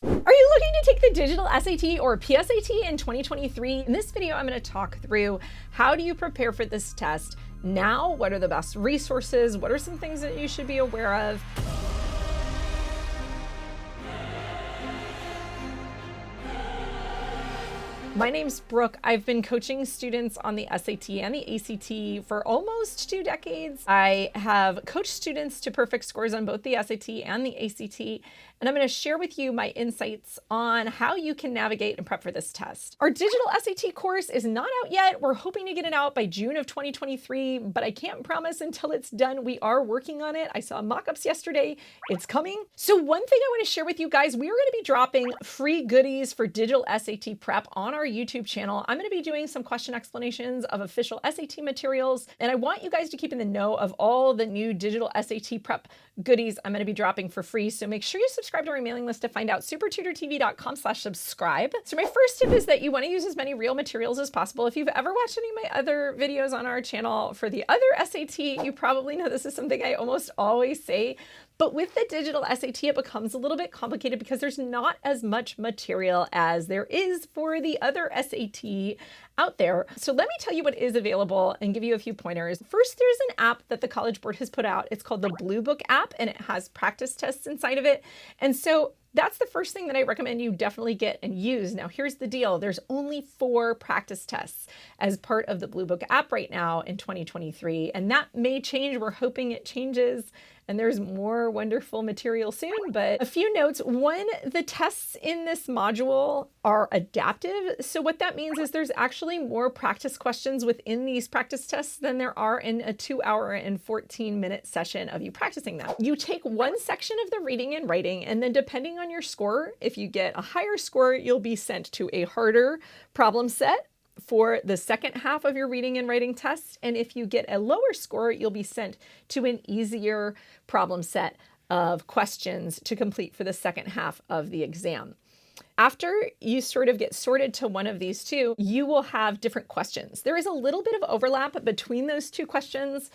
Are you looking to take the digital SAT or PSAT in 2023? In this video, I'm going to talk through how do you prepare for this test now? What are the best resources? What are some things that you should be aware of? My name's Brooke. I've been coaching students on the SAT and the ACT for almost 2 decades. I have coached students to perfect scores on both the SAT and the ACT, and I'm going to share with you my insights on how you can navigate and prep for this test. Our digital SAT course is not out yet. We're hoping to get it out by June of 2023, but I can't promise until it's done. We are working on it. I saw mock-ups yesterday. It's coming. So one thing I want to share with you guys, we are going to be dropping free goodies for digital SAT prep on our YouTube channel. I'm going to be doing some question explanations of official SAT materials, and I want you guys to keep in the know of all the new digital SAT prep goodies I'm going to be dropping for free. So make sure you subscribe to our mailing list to find out. SupertutorTV.com/subscribe. So my first tip is that you want to use as many real materials as possible. If you've ever watched any of my other videos on our channel for the other SAT, you probably know this is something I almost always say. But with the digital SAT, it becomes a little bit complicated because there's not as much material as there is for the other SAT out there. So let me tell you what is available and give you a few pointers. First, there's an app that the College Board has put out. It's called the Blue Book app, and it has practice tests inside of it. And so that's the first thing that I recommend you definitely get and use. Now, here's the deal. There's only 4 practice tests as part of the Blue Book app right now in 2023, and that may change. We're hoping it changes and there's more wonderful material soon. But a few notes. One, the tests in this module are adaptive. So what that means is there's actually more practice questions within these practice tests than there are in a 2-hour and 14-minute session of you practicing them. You take one section of the reading and writing, and then depending on your score, if you get a higher score, you'll be sent to a harder problem set for the second half of your reading and writing test. And if you get a lower score, you'll be sent to an easier problem set of questions to complete for the second half of the exam. After you sort of get sorted to one of these two, you will have different questions. There is a little bit of overlap between those two questions.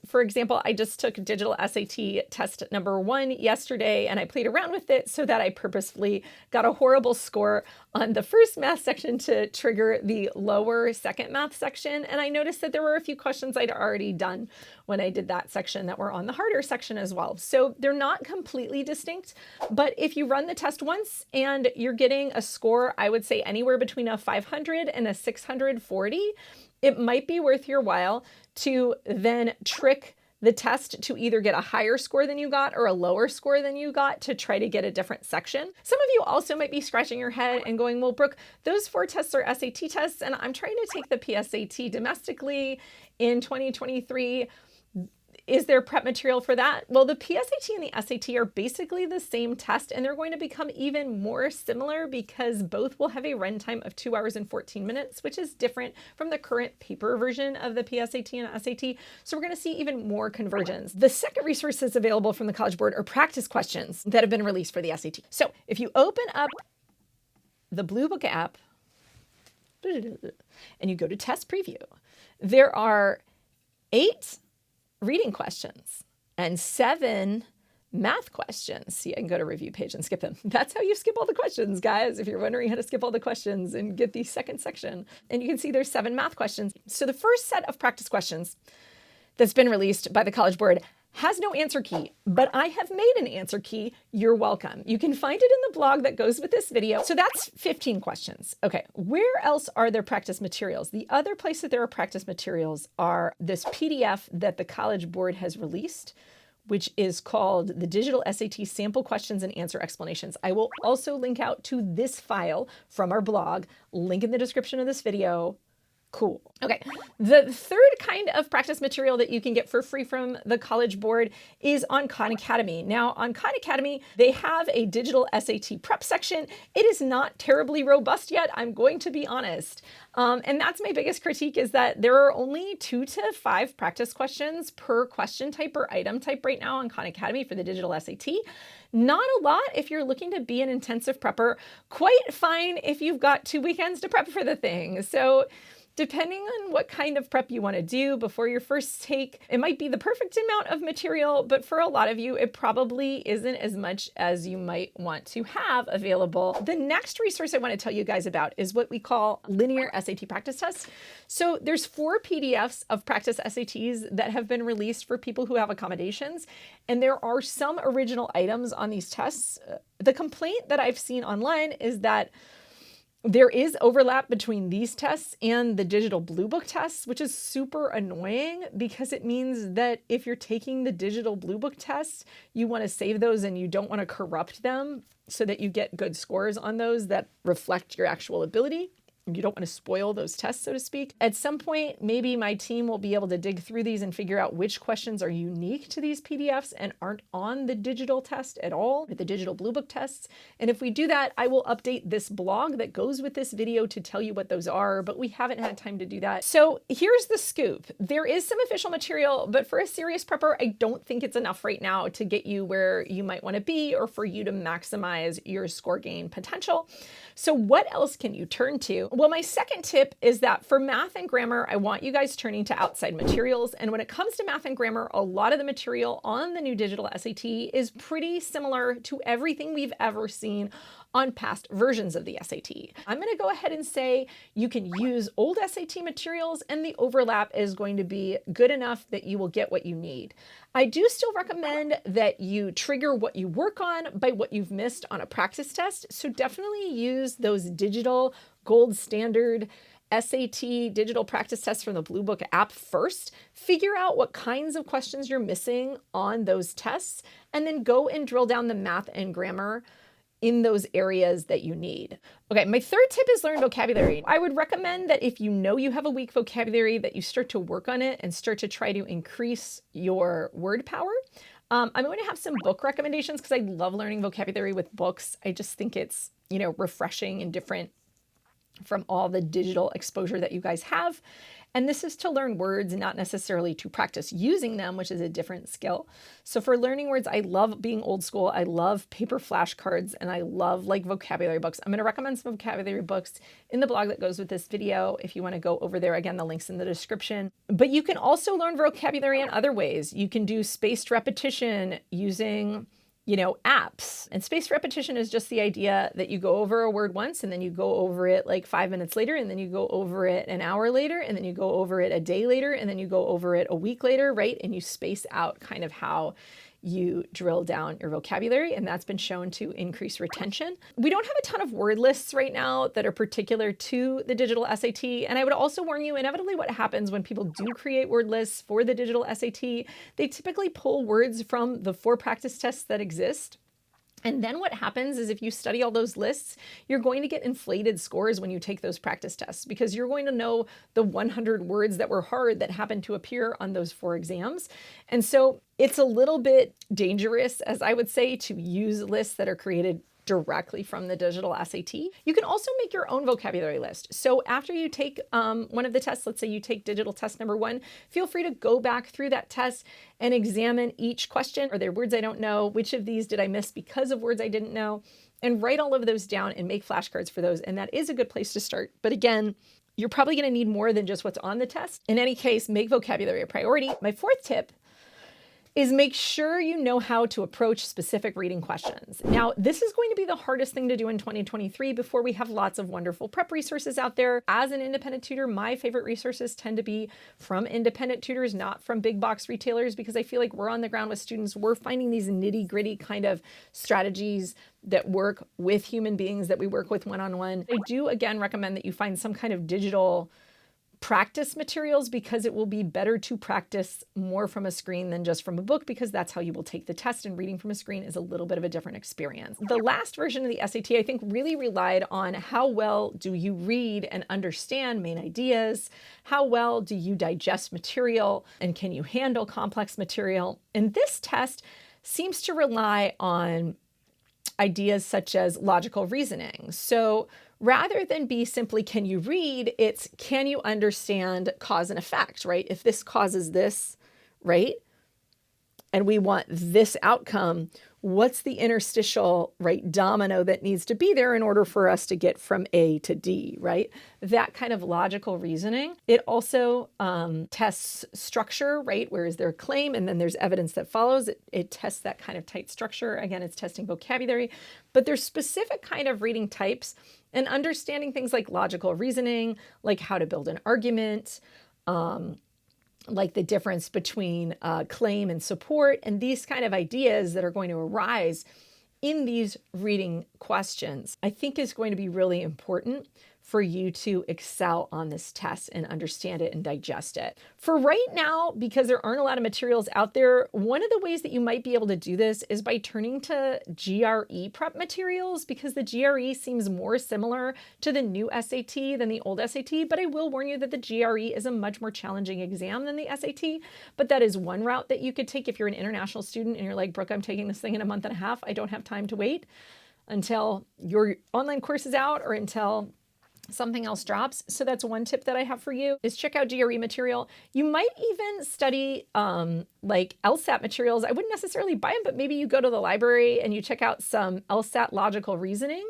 For example, I just took digital SAT test number 1 yesterday, and I played around with it so that I purposefully got a horrible score on the first math section to trigger the lower second math section. And I noticed that there were a few questions I'd already done when I did that section that were on the harder section as well. So they're not completely distinct, but if you run the test once and you're getting a score, I would say anywhere between a 500 and a 640, it might be worth your while to then trick the test to either get a higher score than you got or a lower score than you got to try to get a different section. Some of you also might be scratching your head and going, well, Brooke, those 4 tests are SAT tests, and I'm trying to take the PSAT domestically in 2023. Is there prep material for that? Well, the PSAT and the SAT are basically the same test, and they're going to become even more similar because both will have a runtime of 2 hours and 14 minutes, which is different from the current paper version of the PSAT and SAT. So we're going to see even more convergence. The second resources available from the College Board are practice questions that have been released for the SAT. So if you open up the Blue Book app and you go to test preview, there are 8 reading questions and 7 math questions. See, I can go to review page and skip them. That's how you skip all the questions, guys, if you're wondering how to skip all the questions and get the second section. And you can see there's 7 math questions. So the first set of practice questions that's been released by the College Board has no answer key, but I have made an answer key. You're welcome. You can find it in the blog that goes with this video. So that's 15 questions. Okay, where else are there practice materials? The other place that there are practice materials are this PDF that the College Board has released, which is called the Digital SAT Sample Questions and Answer Explanations. I will also link out to this file from our blog, link in the description of this video. Cool. Okay. The third kind of practice material that you can get for free from the College Board is on Khan Academy. Now, on Khan Academy, they have a digital SAT prep section. It is not terribly robust yet, I'm going to be honest. And that's my biggest critique, is that there are only 2 to 5 practice questions per question type or item type right now on Khan Academy for the digital SAT. Not a lot if you're looking to be an intensive prepper. Quite fine if you've got 2 weekends to prep for the thing. So Depending on what kind of prep you want to do before your first take, it might be the perfect amount of material, but for a lot of you, it probably isn't as much as you might want to have available. The next resource I want to tell you guys about is what we call linear SAT practice tests. So there's 4 PDFs of practice SATs that have been released for people who have accommodations, and there are some original items on these tests. The complaint that I've seen online is that there is overlap between these tests and the digital blue book tests, which is super annoying because it means that if you're taking the digital blue book tests, you want to save those and you don't want to corrupt them so that you get good scores on those that reflect your actual ability. You don't want to spoil those tests, so to speak. At some point, maybe my team will be able to dig through these and figure out which questions are unique to these PDFs and aren't on the digital test at all, the digital blue book tests. And if we do that, I will update this blog that goes with this video to tell you what those are, but we haven't had time to do that. So here's the scoop. There is some official material, but for a serious prepper, I don't think it's enough right now to get you where you might want to be or for you to maximize your score gain potential. So what else can you turn to? Well, my second tip is that for math and grammar, I want you guys turning to outside materials. And when it comes to math and grammar, a lot of the material on the new digital SAT is pretty similar to everything we've ever seen on past versions of the SAT. I'm going to go ahead and say you can use old SAT materials and the overlap is going to be good enough that you will get what you need. I do still recommend that you trigger what you work on by what you've missed on a practice test. So definitely use those digital gold standard SAT digital practice tests from the Blue Book app first. Figure out what kinds of questions you're missing on those tests, and then go and drill down the math and grammar in those areas that you need. Okay, my third tip is learn vocabulary. I would recommend that if you know you have a weak vocabulary, that you start to work on it and start to try to increase your word power. I'm going to have some book recommendations because I love learning vocabulary with books. I just think it's, refreshing and different from all the digital exposure that you guys have. And this is to learn words, not necessarily to practice using them, which is a different skill. So for learning words, I love being old school. I love paper flashcards and I love vocabulary books. I'm going to recommend some vocabulary books in the blog that goes with this video. If you want to go over there, again, the link's in the description. But you can also learn vocabulary in other ways. You can do spaced repetition using apps. And spaced repetition is just the idea that you go over a word once and then you go over it 5 minutes later, and then you go over it an hour later, and then you go over it a day later, and then you go over it a week later, right? And you space out kind of how you drill down your vocabulary, and that's been shown to increase retention. We don't have a ton of word lists right now that are particular to the digital SAT, and I would also warn you, inevitably what happens when people do create word lists for the digital SAT, they typically pull words from the 4 practice tests that exist. And then what happens is if you study all those lists, you're going to get inflated scores when you take those practice tests because you're going to know the 100 words that were hard that happened to appear on those 4 exams. And so it's a little bit dangerous, as I would say, to use lists that are created directly from the digital SAT. You can also make your own vocabulary list. So after you take one of the tests, let's say you take digital test number 1, feel free to go back through that test and examine each question. Are there words I don't know? Which of these did I miss because of words I didn't know? And write all of those down and make flashcards for those. And that is a good place to start. But again, you're probably going to need more than just what's on the test. In any case, make vocabulary a priority. My 4th tip is make sure you know how to approach specific reading questions. Now, this is going to be the hardest thing to do in 2023 before we have lots of wonderful prep resources out there. As an independent tutor, my favorite resources tend to be from independent tutors, not from big box retailers, because I feel like we're on the ground with students. We're finding these nitty gritty kind of strategies that work with human beings that we work with one-on-one. I do, again, recommend that you find some kind of digital practice materials because it will be better to practice more from a screen than just from a book, because that's how you will take the test, and reading from a screen is a little bit of a different experience. The last version of the SAT, I think, really relied on how well do you read and understand main ideas, how well do you digest material, and can you handle complex material. And this test seems to rely on ideas such as logical reasoning. So rather than be simply, can you read, it's, can you understand cause and effect, right? If this causes this, right? and we want this outcome, what's the interstitial, right, domino that needs to be there in order for us to get from A to D, right? That kind of logical reasoning. It also tests structure, right? Where is there a claim and then there's evidence that follows. It tests that kind of tight structure. Again, it's testing vocabulary, but there's specific kind of reading types and understanding things like logical reasoning, like how to build an argument, like the difference between claim and support, and these kind of ideas that are going to arise in these reading questions, I think is going to be really important for you to excel on this test and understand it and digest it. For right now, because there aren't a lot of materials out there, one of the ways that you might be able to do this is by turning to GRE prep materials, because the GRE seems more similar to the new SAT than the old SAT, but I will warn you that the GRE is a much more challenging exam than the SAT, but that is one route that you could take if you're an international student and you're like, Brooke, I'm taking this thing in a month and a half. I don't have time to wait until your online course is out or until something else drops. So that's one tip that I have for you is check out GRE material. You might even study like LSAT materials. I wouldn't necessarily buy them, but maybe you go to the library and you check out some LSAT logical reasoning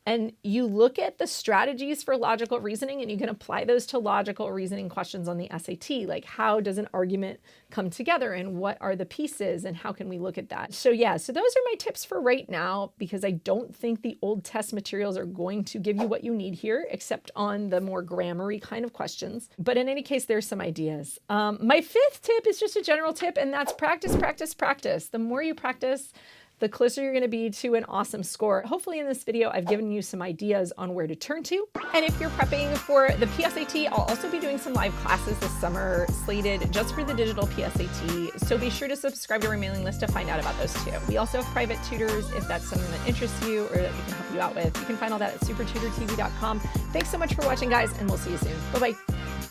and you look at the strategies for logical reasoning and you can apply those to logical reasoning questions on the SAT. Like, how does an argument come together and what are the pieces and how can we look at that? So yeah, so those are my tips for right now, because I don't think the old test materials are going to give you what you need here, except on the more grammar-y kind of questions. But in any case, there's some ideas. My fifth tip is just a general tip, and that's practice, practice, practice. The more you practice, the closer you're going to be to an awesome score. Hopefully in this video, I've given you some ideas on where to turn to. And if you're prepping for the PSAT, I'll also be doing some live classes this summer slated just for the digital PSAT. So be sure to subscribe to our mailing list to find out about those too. We also have private tutors if that's something that interests you or that we can help you out with. You can find all that at SupertutorTV.com. Thanks so much for watching, guys, and we'll see you soon. Bye-bye.